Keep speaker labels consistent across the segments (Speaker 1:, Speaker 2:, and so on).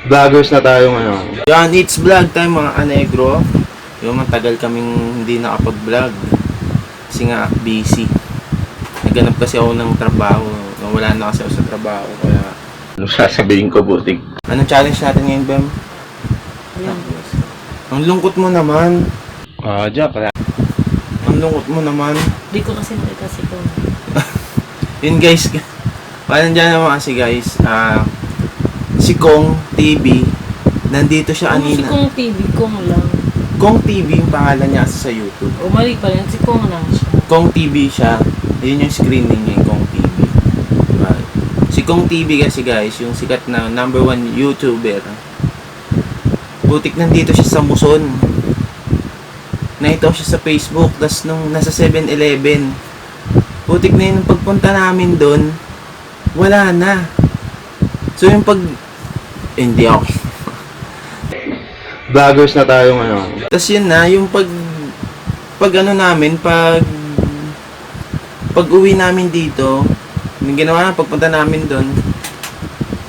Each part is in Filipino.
Speaker 1: Vloggers na tayo ngayon. Yan, it's vlog time mga anegro. Yung matagal kaming hindi nakapag-vlog. Kasi nga, busy. Naghanap kasi ako ng trabaho. Wala na kasi ako sa trabaho. Kaya, ano sasabihin ko, butik? Anong challenge natin ngayon, Bem?
Speaker 2: Ayan.
Speaker 1: Ang lungkot mo naman. Jack. Ang lungkot mo naman.
Speaker 2: Hindi ko kasi nakita si Kong.
Speaker 1: Yun guys. Parang dyan naman kasi guys. Si Kong TV, nandito siya
Speaker 2: Ano si
Speaker 1: anina.
Speaker 2: Kong TV? Kong lang.
Speaker 1: Kong TV yung pangalan niya sa YouTube.
Speaker 2: O mali pa rin. Si Kong lang siya.
Speaker 1: Kong TV siya. Yun yung screening niya, yung Kong TV. Diba? Si Kong TV kasi guys, yung sikat na #1 YouTuber. Butik nandito siya sa Muson. Naitaw siya sa Facebook, tas nung nasa 7-Eleven. Butik na yun, pagpunta namin doon, wala na. So yung hindi ako. Vloggers na tayo ngayon. Tapos yun na, yung pag uwi namin dito, yung ginawa na, pagpunta namin doon,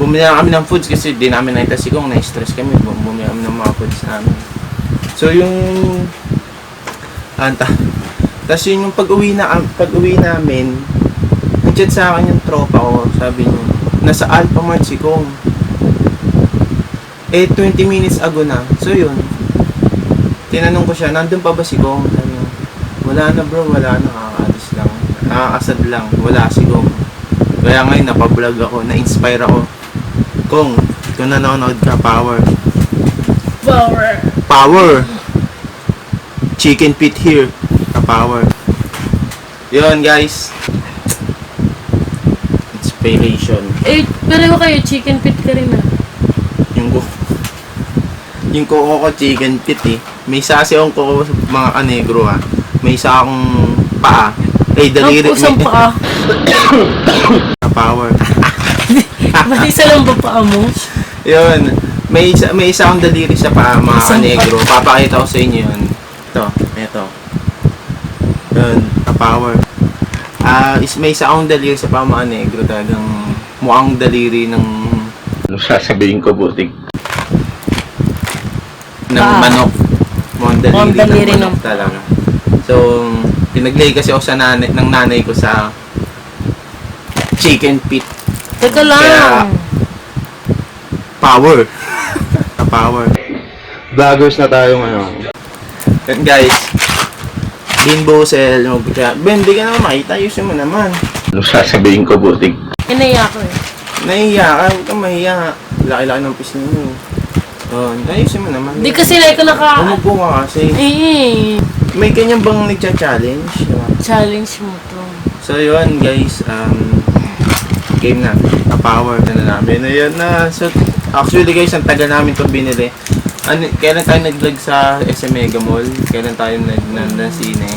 Speaker 1: bumili na kami ng foods kasi di namin nakita si Kong, na-stress kami, bumili kami ng mga foods namin. So yung, tapos yun yung pag-uwi namin, nag-chat sa akin yung tropa ko, sabi niya, nasa Alphamart si Kong. 20 minutes ago na. So yun. Tinanong ko siya, nandun pa ba si Kong? Sabi niya, wala na bro, wala na. Nakakaalis lang. Nakakasad lang. Wala si Kong. Kaya ngayon, napablog ako. Na-inspire ako. Kong, kung nanonood ka, power. Power! Chicken pit here. Power. Yun guys. Inspiration.
Speaker 2: Pero kayo, chicken pit ka rin ah.
Speaker 1: Yung kuko ko chicken pit eh. May isa kasi akong kuko sa mga kanegro ha. May isa akong paa. Daliri.
Speaker 2: Pusang paa.
Speaker 1: Power.
Speaker 2: Ba't isa lang ba paa mo?
Speaker 1: Yun. May isa akong daliri sa paa mga kanegro. Papakita ko sa inyo yun. Ito. Yun. Power. May isa akong daliri sa paa mga kanegro. Talagang mukhang daliri ng ano sasabihin ko, butik? Ng manok. Mukhang daliri ng manok talaga. So, pinaglay kasi ako sa ng nanay ko sa chicken pit.
Speaker 2: Teka lang.
Speaker 1: Kaya, power. Power. Vloggers na tayo ngayon. And guys, Bean Bosel, Ben, di ka naman makita, ayusin mo naman. Ano sasabihin ko, butik?
Speaker 2: Inaya ko eh.
Speaker 1: Nahiya ka, huwag kang mahiya. Laki-laki ng pisngi mo. Ayusin mo naman.
Speaker 2: Di kasi like ko
Speaker 1: Umupo ka kasi. May kanyang bang nagcha-challenge?
Speaker 2: Challenge mo to.
Speaker 1: So yun guys, game na. Power na namin. Ayan na. So, actually guys, ang taga namin ito binili. Kailan tayo nag-vlog sa SM Mega Mall? Kailan tayo nag-sine?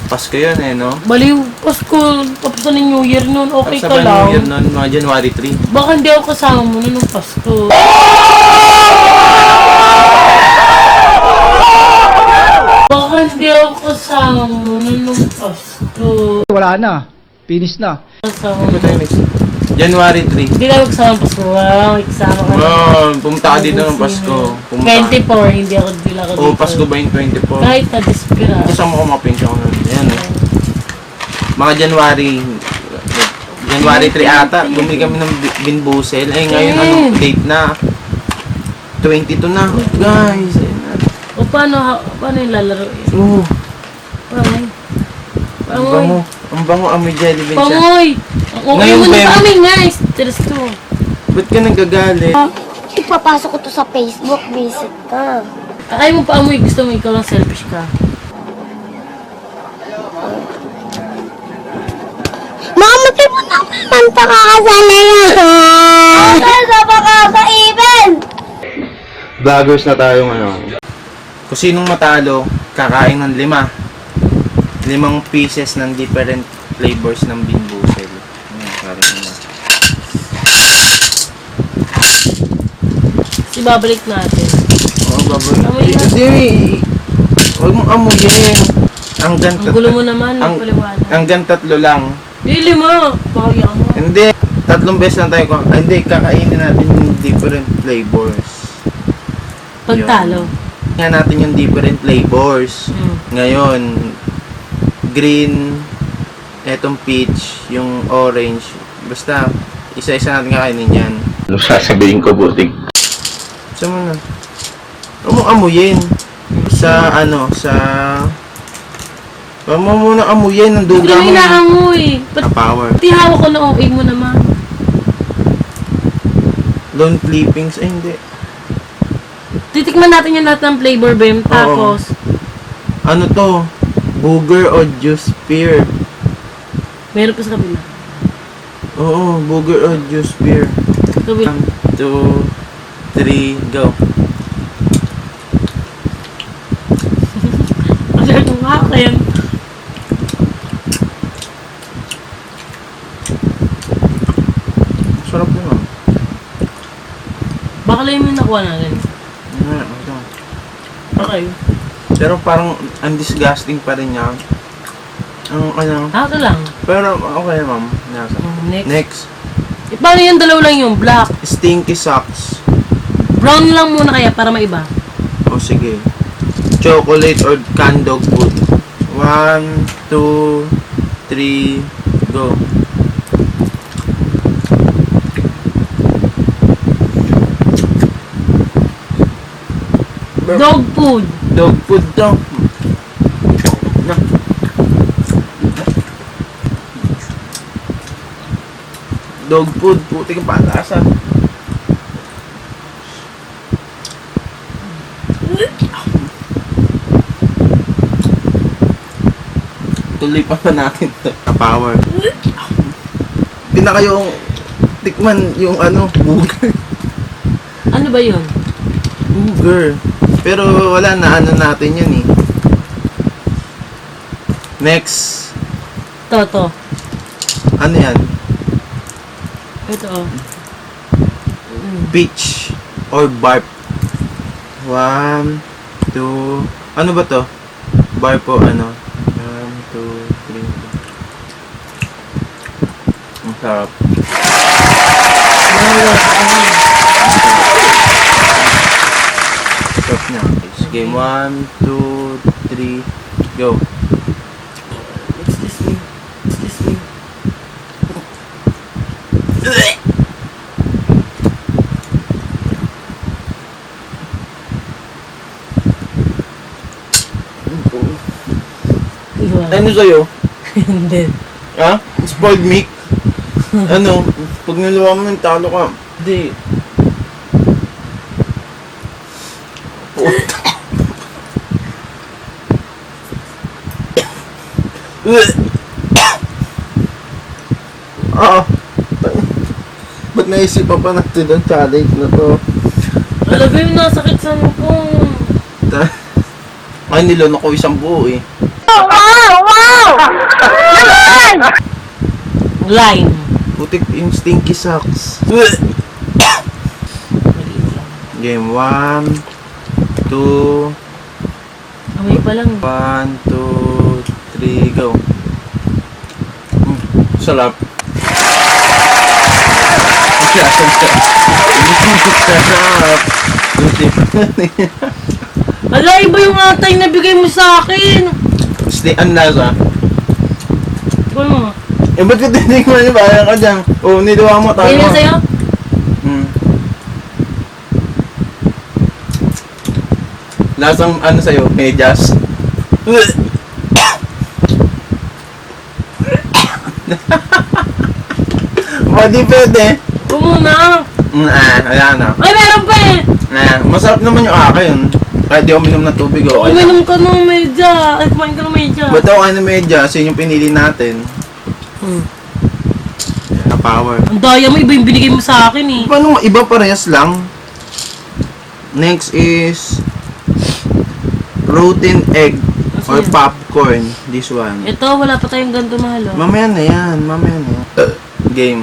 Speaker 1: Pasko yun eh, no?
Speaker 2: Baliw, Pasko, tapos na New Year nun, okay ka
Speaker 1: New
Speaker 2: lang.
Speaker 1: Year nun, mga January 3.
Speaker 2: Baka hindi ako kasama mo nun ng Pasko. Baka hindi ako kasama mo nun ng Pasko.
Speaker 3: Wala na. Finish na.
Speaker 2: Kasama
Speaker 1: Ano
Speaker 2: mo.
Speaker 1: tayo next? January 3.
Speaker 2: Hindi ka kasama ng Pasko. Wow, kasama ka
Speaker 1: Pumunta ka dito ng Pasko.
Speaker 2: 24, hindi ako dila ko dito.
Speaker 1: Pasko ba yung 24?
Speaker 2: Kahit na-dispira.
Speaker 1: Kasama ko mga pinsa ko nun. Ayan. Mga January 3 ata. Bumili kami ng Bean Bosel. Ngayon anong date na? 22 na. Guys.
Speaker 2: O paano yung lalaro? Pangoy.
Speaker 1: Ang bango amoy jelly bean siya.
Speaker 2: Pangoy! Okay
Speaker 1: Ngayon,
Speaker 2: mo na
Speaker 1: Bem.
Speaker 2: kami guys. Stress ko.
Speaker 1: Ba't ka nagagalit?
Speaker 4: Ipapasok ko to sa Facebook, visit ka.
Speaker 2: Ayaw mo pa amoy. Gusto mo ikaw lang selfish ka.
Speaker 4: Mama, mo naman pakakasala yan. Ano sa pakakaibin?
Speaker 1: vloggers na tayo ngayon. Kung sinong matalo, kakain ng 5 pieces ng different flavors ng Binbusel. Ayan, parang ano.
Speaker 2: Ibabalik natin.
Speaker 1: Oo, babalik.
Speaker 2: Amoy na.
Speaker 1: Hindi, huwag mong amuyin.
Speaker 2: Ang gulo mo naman, paliwanag.
Speaker 1: Hanggang 3 lang.
Speaker 2: Hindi, 5. Pakaya mo.
Speaker 1: Hindi, 3 beses lang tayo. Hindi, kakainin natin yung different flavors.
Speaker 2: Pagtalo.
Speaker 1: Tingnan natin yung different flavors. Ngayon, green, etong peach, yung orange. Basta, isa-isa natin kakainin yan.
Speaker 5: Ano sasabihin ko, butik?
Speaker 1: Saan mo na? Huwag mong amuyin. Sa, huwag mo muna amuyin ng
Speaker 2: Hindi ko
Speaker 1: duga
Speaker 2: na
Speaker 1: mo.
Speaker 2: inaamoy.
Speaker 1: A power.
Speaker 2: Pati hawak ko na OA mo naman.
Speaker 1: Lone clippings, ay hindi.
Speaker 2: Titikman natin yung lahat ng flavor, Bem. Tapos,
Speaker 1: Ano to? Booger o juice pear?
Speaker 2: meron pa sa kabila.
Speaker 1: Oo, booger o juice pear.
Speaker 2: Kabila.
Speaker 1: 1, 2, 3, go.
Speaker 2: Alam mo nga, kaya
Speaker 1: Sarap naman.
Speaker 2: baka lang yung nakuha natin.
Speaker 1: Ito.
Speaker 2: Okay.
Speaker 1: Pero parang ang disgusting pa rin niya.
Speaker 2: Ito lang.
Speaker 1: Pero okay ma'am. Nasa.
Speaker 2: Next.
Speaker 1: Next.
Speaker 2: Eh, paano yung dalaw lang yung black?
Speaker 1: Stinky socks.
Speaker 2: Brown lang muna kaya para maiba.
Speaker 1: O sige. Chocolate or canned dog food. 1, 2, 3, go.
Speaker 2: Dog food.
Speaker 1: Dog food to. Na. Dog food, puti ka patasa. Tuloy pa ba natin to? Power. Pinaka yung tikman yung booger.
Speaker 2: Ano ba yun?
Speaker 1: Booger. Pero wala na natin yun eh. Next.
Speaker 2: Toto.
Speaker 1: Ano yan?
Speaker 2: Ito oh.
Speaker 1: Peach or barf. 1, 2. Ano ba to? Barf o ano? 1, 2, 3. Ang sarap. Sarap niya. Sige, 1, 2, 3, go.
Speaker 2: What's this mean? What's this mean?
Speaker 1: Ano sa'yo?
Speaker 2: Hindi.
Speaker 1: Ha? Spoiled milk? Ano? Pag niluwa mo yung talo ka. Hindi. Ah! Ba't naisip pa natin ang challenge na to?
Speaker 2: Alam mo yung nasakit sa ko.
Speaker 1: Ay, nilunok ko isang buo eh.
Speaker 2: Line.
Speaker 1: Putik yung stinky socks. Game 1, 2,
Speaker 2: Amoy pa lang.
Speaker 1: 1, 2, 3, go. Sarap. Sarap.
Speaker 2: Ala, iba yung atay na bigay mo sa akin.
Speaker 1: Ang lasa.
Speaker 2: Ano?
Speaker 1: Eh, ba't ka tinikman niyo? Bayan ka dyan. Oo, niluwa mo tayo.
Speaker 2: Hindi na sa'yo?
Speaker 1: Lasang ano sa'yo? Medyas. Di pwede.
Speaker 2: Huwag muna.
Speaker 1: Wala na.
Speaker 2: Ay, meron pa eh.
Speaker 1: Masarap naman yung akin. Kahit di ako minom ng tubig, okay lang.
Speaker 2: Uminom ka ng medya. Ay, kumain ka ng medya.
Speaker 1: Ba't ako kain ng medyas? Yun yung pinili natin. Power.
Speaker 2: Ang daya mo, iba yung binigay mo sa akin eh.
Speaker 1: Paano iba parehas lang? Next is rotten egg or
Speaker 2: Kasi-
Speaker 1: popcorn. This one.
Speaker 2: Ito, wala pa tayong ganito mahal, oh.
Speaker 1: Mamaya na yan. Mamaya na yan. Game.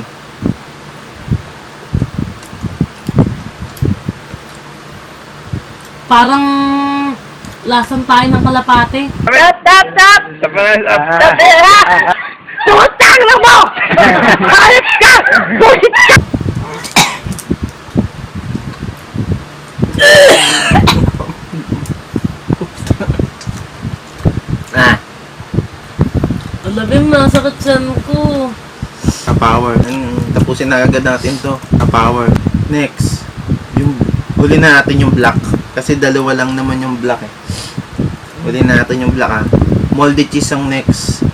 Speaker 2: Parang lasang tayo ng kalapate.
Speaker 1: Ah,
Speaker 2: Alabing nasakit siyan ko.
Speaker 1: ka-power. Tapusin na agad natin to. Ka-power. Next. Yung huli na natin yung black. Kasi dalawa lang naman yung black eh. Huli na natin yung black ah. Moldy cheese ang next.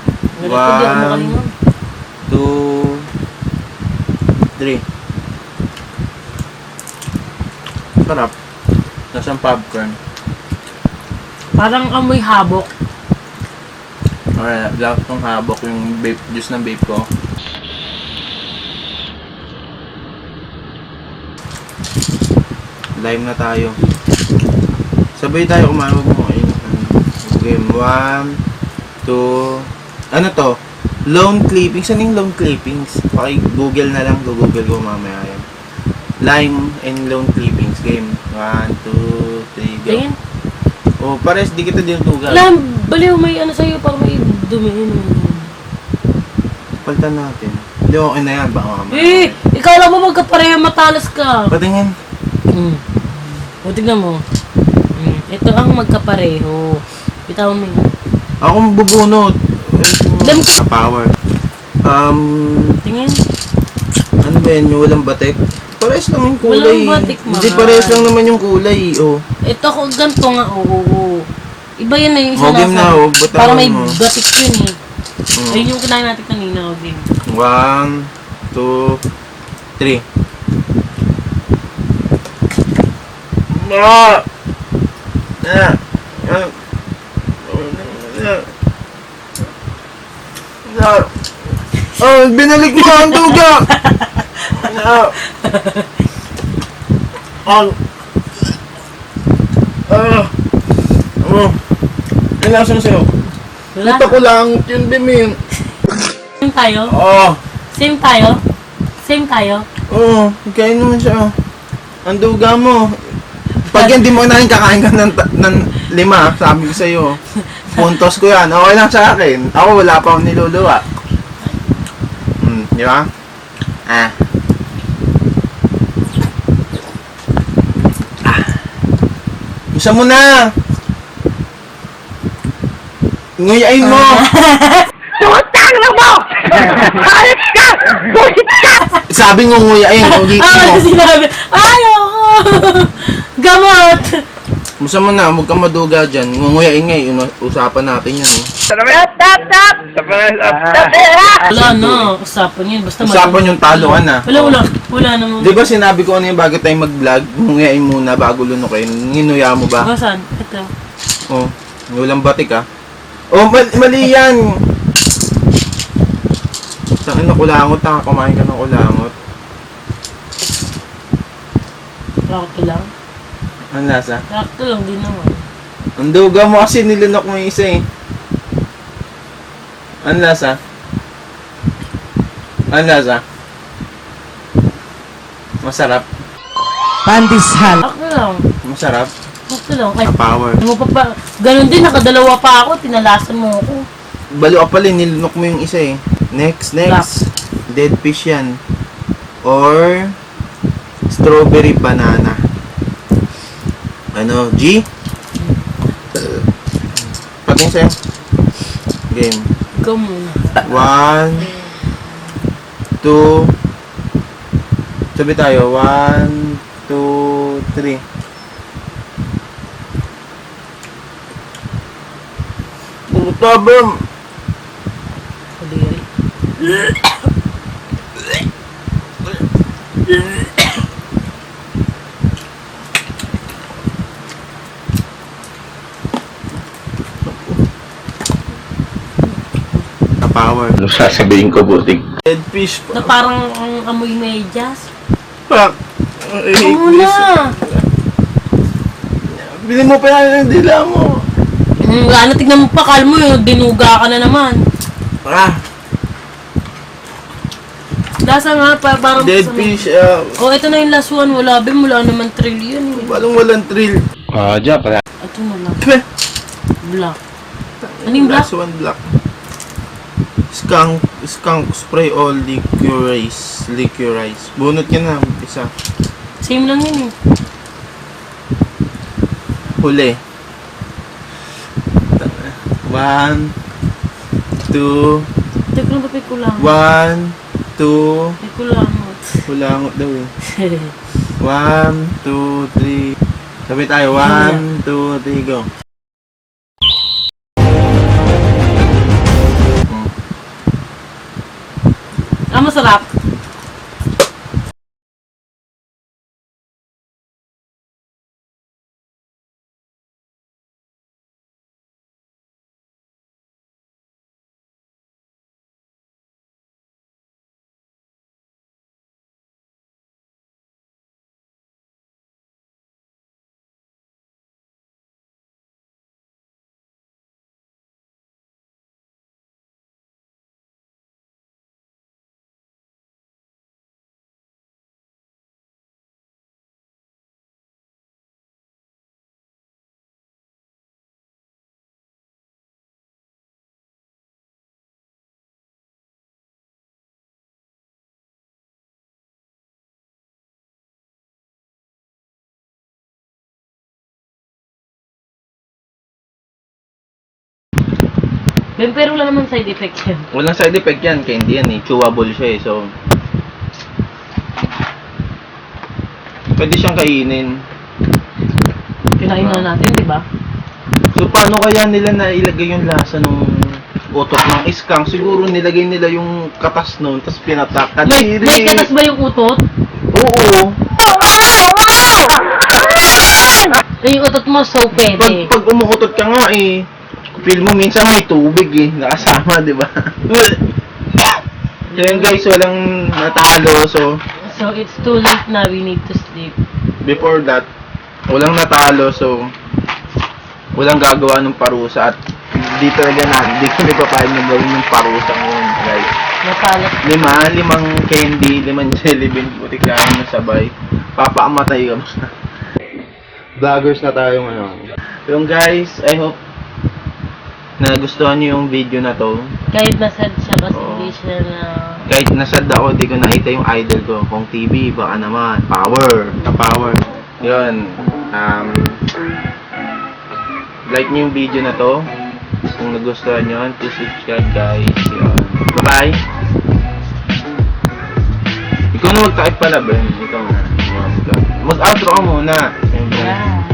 Speaker 2: Ganito, di ako
Speaker 1: 1,
Speaker 2: makalingon.
Speaker 1: 2, 3. Sarap. Nasaan popcorn?
Speaker 2: Parang amoy habok.
Speaker 1: Alright, black tong habok yung vape, juice ng vape ko. Live na tayo. Sabay tayo kumawag mo. Game 1, 2, ano to? Lone clippings. Ano yung lone clippings? Google na lang. Google ko mamaya yan. Lime and lone clippings. Game 1, 2, 3, go.
Speaker 2: Tingin.
Speaker 1: Oh, pares di kita dinutugan.
Speaker 2: Alam, baliw may ano sa'yo, parang may dumihin.
Speaker 1: Palitan natin. Hindi, okay na yan. Baka mamaya.
Speaker 2: Eh, ikaw lang mo magkapareha, matalas ka.
Speaker 1: Patingin.
Speaker 2: O, tignan mo. Ito ang magkapareho. Bitawan mo yun.
Speaker 1: Akong bubunot.
Speaker 2: Dam
Speaker 1: Sa power.
Speaker 2: Tingin.
Speaker 1: Ano ba yan? Yung walang batik? Pares lang yung kulay.
Speaker 2: Walang batik,
Speaker 1: Hindi,
Speaker 2: mahal.
Speaker 1: pares lang naman yung kulay. Oh.
Speaker 2: Ito ko, ganito nga, oo. Iba yan na yung isa
Speaker 1: Game na, oh. Batawan
Speaker 2: Parang may
Speaker 1: mo.
Speaker 2: batik yun eh. Ayun yung kinain natin kanina, o game.
Speaker 1: 1, 2, 3. No! Na! Oh, binalik mo ang duga! No! Ano lasan sa'yo?
Speaker 2: Wala.
Speaker 1: Ito ko lang yun, Bimin.
Speaker 2: Same tayo?
Speaker 1: Oh!
Speaker 2: Same tayo? Same tayo?
Speaker 1: Oo, kain naman siya. Ang duga mo. Pag yan, di mo na kakain ka ng 5, sabi ko sa'yo. Puntos ko yan. Okay lang sa akin. Ako, wala pa akong niluluwa. Di ba? Ah. Isa mo na! Nguyain mo! Sabi ngo nguyain, ulitin mo.
Speaker 2: Sinabi, ayoko! Gamot!
Speaker 1: Musa mo na, huwag kang maduga dyan. Ngunguyain nga, yun, usapan natin yan. Eh.
Speaker 2: Wala na, usapan yun. Basta
Speaker 1: Usapan yung taluan na.
Speaker 2: Wala naman.
Speaker 1: Di ba sinabi ko ano yung bago tayo mag-vlog, ngunguyain muna bago lunukin. Nginuya mo ba?
Speaker 2: Saan? Ito.
Speaker 1: Oh, walang batik ah. Oh, mali yan! Tangin na kulangot, kumain ka ng kulangot.
Speaker 2: Rakto lang.
Speaker 1: Ang lasa?
Speaker 2: Rakto lang din naman.
Speaker 1: Ang duga mo kasi nilunok mo yung isa eh. Ang lasa? Ang lasa? Masarap?
Speaker 2: Rakto lang.
Speaker 1: Masarap?
Speaker 2: Rakto lang. Kahit
Speaker 1: Power.
Speaker 2: mo pa. Ganon din, nakadalawa pa ako. Tinalasan mo ako.
Speaker 1: Balo ka pala, nilunok mo yung isa eh. Next. Dead fish yan. Or strawberry banana. Ano, G? Pating sa'yo. Game.
Speaker 2: Ikaw muna.
Speaker 1: 1, 2, sabi tayo, 1, 2, 3. Puta, bro!
Speaker 2: Kadiri.
Speaker 1: Power.
Speaker 5: Ano sasabihin ko, butik?
Speaker 1: Dead fish.
Speaker 2: Na parang ang amoy medyas.
Speaker 1: Fuck. I hate
Speaker 2: Ikaw muna.
Speaker 1: this. Bili mo pa na ng dila mo.
Speaker 2: Ano, tignan mo pa, kalmo yun. Dinuga ka na naman.
Speaker 1: Ah,
Speaker 2: Lasa nga, parang...
Speaker 1: dead fish.
Speaker 2: Oh, ito na yung last one. Wala naman trillion.
Speaker 1: Walang thrill.
Speaker 5: Diyan pala.
Speaker 2: Ito na lang. Black. Ano yung black?
Speaker 1: Last one black. Skunk spray all liquorize. Bunot ka na, isa.
Speaker 2: Same lang yun eh.
Speaker 1: Huli. 1, 2,
Speaker 2: Teka lang, ba't may kulangot?
Speaker 1: 1, 2,
Speaker 2: May kulangot.
Speaker 1: kulangot daw eh. 1, 2, 3. Sabi tayo, 1, 2, 3, go.
Speaker 2: Masarap. Pero wala naman side effect yan.
Speaker 1: Walang side effect yan, candy yan eh. Chewable siya eh, so... Pwede siyang kainin.
Speaker 2: Kinain na natin, di ba?
Speaker 1: So, paano kaya nila nailagay yung lasa ng utot ng skunk? Siguro nilagay nila yung katas nun, tapos pinatak.
Speaker 2: May katas ba yung utot?
Speaker 1: Oo.
Speaker 2: Yung utot mo, so pwede.
Speaker 1: Pag umuutot ka nga eh, feel mo minsan may tubig eh, nakasama, di ba? So yun guys, walang natalo. So,
Speaker 2: it's too late na, we need to sleep.
Speaker 1: before that, walang natalo. So, walang gagawa ng parusa. At di talaga hindi kami papayag na gawin yung parusa ngayon guys.
Speaker 2: Napalas.
Speaker 1: 5 candy, 5 jelly bean, putik na na sabay. Papakamatay ka. Vloggers na tayo ngayon. Yung guys, I hope nagustuhan niyo yung video na to.
Speaker 2: Kahit nasad siya kasi
Speaker 1: Oo.
Speaker 2: hindi siya na...
Speaker 1: Kahit nasad ako, di ko nakita yung idol ko. Kung TV, baka naman. Power. Ka-power. Yun. Like niyo yung video na to. Kung nagustuhan nyo, please subscribe guys. Yun. Bye-bye. Ikaw na mag-type pala, Ben. Ikaw na. Mag-outro ka muna. Siyempre.
Speaker 2: Yeah.